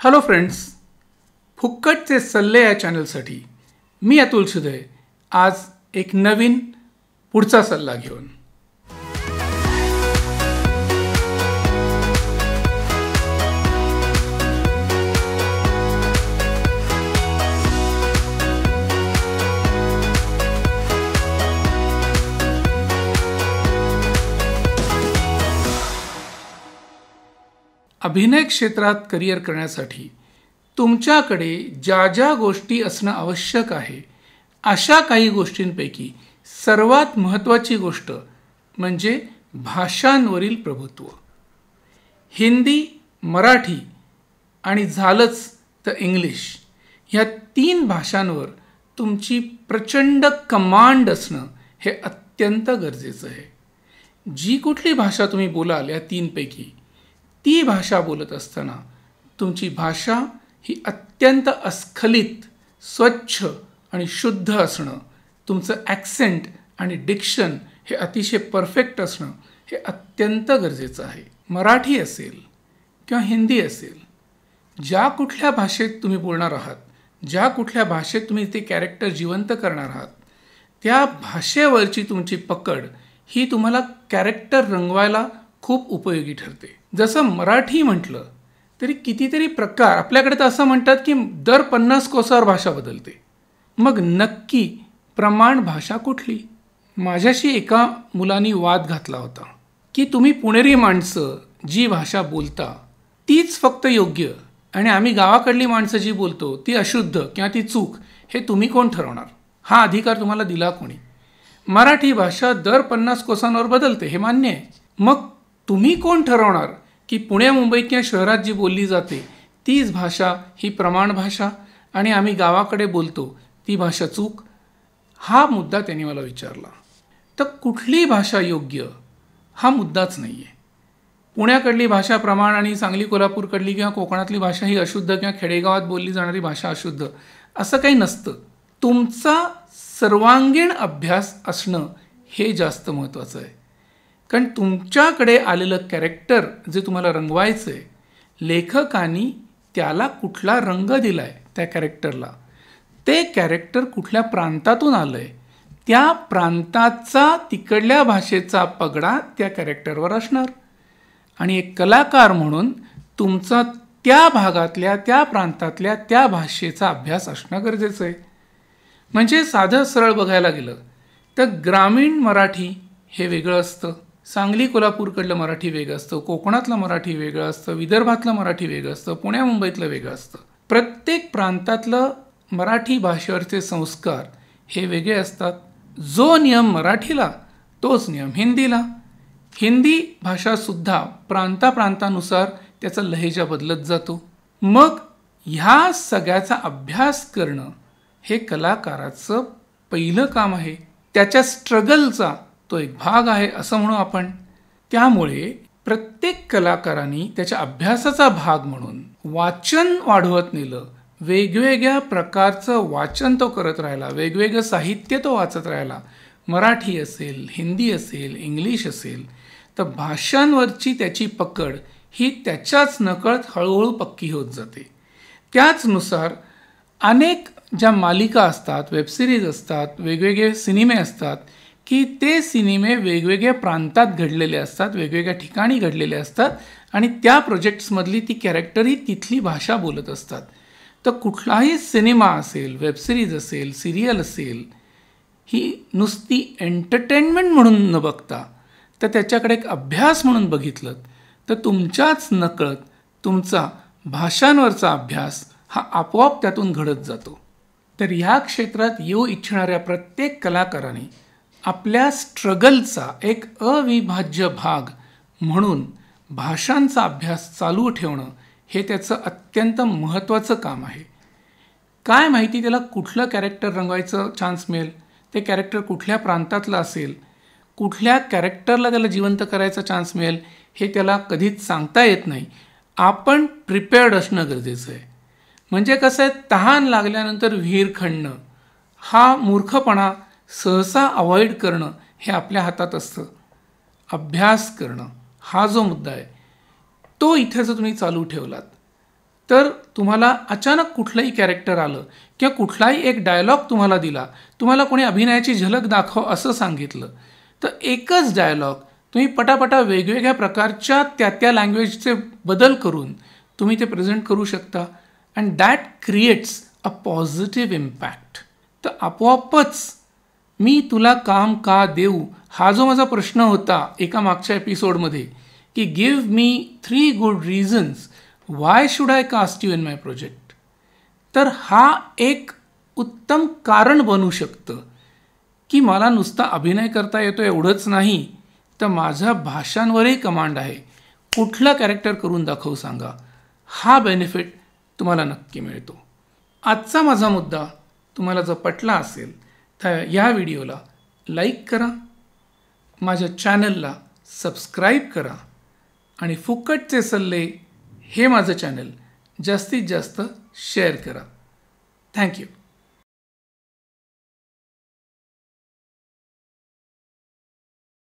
Hello friends, फुक्कटचे सल्ले या चॅनलसाठी मी अतुल सुदय आज एक नवीन पुढचा सल्ला घेऊन. अभिनय क्षेत्रात करिअर करण्यासाठी तुमच्याकडे ज्या ज्या गोष्टी असणं आवश्यक आहे अशा काही गोष्टींपैकी सर्वात महत्त्वाची गोष्ट म्हणजे भाषांवरील प्रभुत्व. हिंदी, मराठी आणि झालंच तर इंग्लिश ह्या 3 भाषांवर तुमची प्रचंड कमांड असणं हे अत्यंत गरजेचं आहे. जी कुठली भाषा तुम्ही बोलाल या 3 पैकी ती भाषा बोलत असताना तुमची भाषा ही अत्यंत अस्खलित, स्वच्छ आणि शुद्ध असणं, तुमचं ॲक्सेंट आणि डिक्शन हे अतिशय परफेक्ट असणं हे अत्यंत गरजेचं आहे. मराठी असेल किंवा हिंदी असेल, ज्या कुठल्या भाषेत तुम्ही बोलणार आहात, ज्या कुठल्या भाषेत तुम्ही ते कॅरेक्टर जिवंत करणार आहात, त्या भाषेवरची तुमची पकड ही तुम्हाला कॅरेक्टर रंगवायला खूप उपयोगी ठरते. जसं मराठी म्हटलं तरी कितीतरी प्रकार, आपल्याकडे तर असं म्हणतात की दर 50 कोसावर भाषा बदलते. मग नक्की प्रमाण भाषा कुठली? माझ्याशी एका मुलांनी वाद घातला होता की तुम्ही पुणेरी माणसं जी भाषा बोलता तीच फक्त योग्य आणि आम्ही गावाकडली माणसं जी बोलतो ती अशुद्ध किंवा ती चूक, हे तुम्ही कोण ठरवणार? हा अधिकार तुम्हाला दिला कोणी? मराठी भाषा दर 50 कोसांवर बदलते हे मान्य आहे. मग तुम्ही कोण ठरवणार की पुणे मुंबईत किंवा शहरात जी बोलली जाते तीच भाषा ही प्रमाण भाषा आणि आम्ही गावाकडे बोलतो ती भाषा चूक? हा मुद्दा त्यांनी मला विचारला. तर कुठली भाषा योग्य हा मुद्दाच नाही आहे. पुण्याकडली भाषा प्रमाण आणि सांगली कोल्हापूरकडली किंवा कोकणातली भाषा ही अशुद्ध किंवा खेडेगावात बोलली जाणारी भाषा अशुद्ध असं काही नसतं. तुमचा सर्वांगीण अभ्यास असणं हे जास्त महत्त्वाचं आहे. कारण तुमच्याकडे आलेलं कॅरेक्टर जे तुम्हाला रंगवायचं आहे, लेखकांनी त्याला कुठला रंग दिला आहे त्या कॅरेक्टरला, ते कॅरेक्टर कुठल्या प्रांतातून आलं आहे, त्या प्रांताचा तिकडल्या भाषेचा पगडा त्या कॅरेक्टरवर असणार. आणि एक कलाकार म्हणून तुमचा त्या भागातल्या, त्या प्रांतातल्या, त्या भाषेचा अभ्यास असणं गरजेचं आहे. म्हणजे साधं सरळ बघायला गेलं तर ग्रामीण मराठी हे वेगळं असतं, सांगली कोल्हापूरकडलं मराठी वेगळं असतं, कोकणातलं मराठी वेगळं असतं, विदर्भातलं मराठी वेगळं असतं, पुण्या मुंबईतलं वेगळं असतं. प्रत्येक प्रांतातलं मराठी भाषेवरचे संस्कार हे वेगळे असतात. जो नियम मराठीला तोच नियम हिंदीला. हिंदी भाषासुद्धा प्रांतानुसार त्याचा लहेजा बदलत जातो. मग ह्या सगळ्याचा अभ्यास करणं हे कलाकाराचं पहिलं काम आहे. त्याच्या स्ट्रगलचा तो एक भाग आहे असं म्हणू आपण. त्यामुळे प्रत्येक कलाकारांनी त्याच्या अभ्यासाचा भाग म्हणून वाचन वाढवत नेलं, वेगवेगळ्या प्रकारचं वाचन तो करत राहिला, वेगवेगळं साहित्य तो वाचत राहिला, मराठी असेल, हिंदी असेल, इंग्लिश असेल, तर भाषांवरची त्याची पकड ही त्याच्याच नकळत हळूहळू पक्की होत जाते. त्याचनुसार अनेक ज्या मालिका असतात, वेबसिरीज असतात, वेगवेगळे सिनेमे असतात की ते सिनेमे वेगवेगळ्या प्रांतात घडलेले असतात, वेगवेगळ्या ठिकाणी घडलेले असतात आणि त्या प्रोजेक्ट्समधली ती कॅरेक्टरही तिथली भाषा बोलत असतात. तर कुठलाही सिनेमा असेल, वेबसिरीज असेल, सिरियल असेल, ही नुसती एंटरटेनमेंट म्हणून न बघता तर त्याच्याकडे एक अभ्यास म्हणून बघितलं तर तुमच्याच नकळत तुमचा भाषांवरचा अभ्यास हा आपोआप त्यातून घडत जातो. तर ह्या क्षेत्रात येऊ इच्छिणाऱ्या प्रत्येक कलाकाराने आपल्या स्ट्रगलचा एक अविभाज्य भाग म्हणून भाषांचा अभ्यास चालू ठेवणं हे त्याचं अत्यंत महत्त्वाचं काम आहे. काय माहिती त्याला कुठलं कॅरेक्टर रंगवायचं चान्स मिळेल, ते कॅरेक्टर कुठल्या प्रांतातलं असेल, कुठल्या कॅरेक्टरला त्याला जिवंत करायचा चान्स मिळेल हे त्याला कधीच सांगता येत नाही. आपण प्रिपेअर्ड असणं गरजेचं आहे. म्हणजे कसं आहे, तहान लागल्यानंतर विहीर खणणं हा मूर्खपणा सहसा अवॉइड करणं हे आपल्या हातात असतं. अभ्यास करणं हा जो मुद्दा आहे तो इथे जर तुम्ही चालू ठेवलात तर तुम्हाला अचानक कुठलंही कॅरेक्टर आलं किंवा कुठलाही एक डायलॉग तुम्हाला दिला, तुम्हाला कोणी अभिनयाची झलक दाखव असं सांगितलं, तर एकच डायलॉग तुम्ही पटापटा वेगवेगळ्या प्रकारच्या त्या लँग्वेजचे बदल करून तुम्ही ते प्रेझेंट करू शकता and that creates a positive impact. तर आपोआपच मी तुला काम का देऊ हा जो माझा प्रश्न होता एका मागच्या एपिसोडमध्ये, की give me 3 good reasons why should I cast you in my project, तर हा एक उत्तम कारण बनू शकतं की मला नुसता अभिनय करता येतो एवढंच नाही, तर माझ्या भाषांवरही कमांड आहे. कुठला कॅरेक्टर करून दाखवू सांगा, हा बेनिफिट तुम्हाला नक्की मिळतो. आजचा माझा मुद्दा तुम्हाला जर पटला असेल तर या व्हिडिओला लाईक करा, माझ्या चॅनलला सबस्क्राईब करा आणि फुकटचे सल्ले हे माझं चॅनल जास्तीत जास्त शेअर करा. थँक्यू.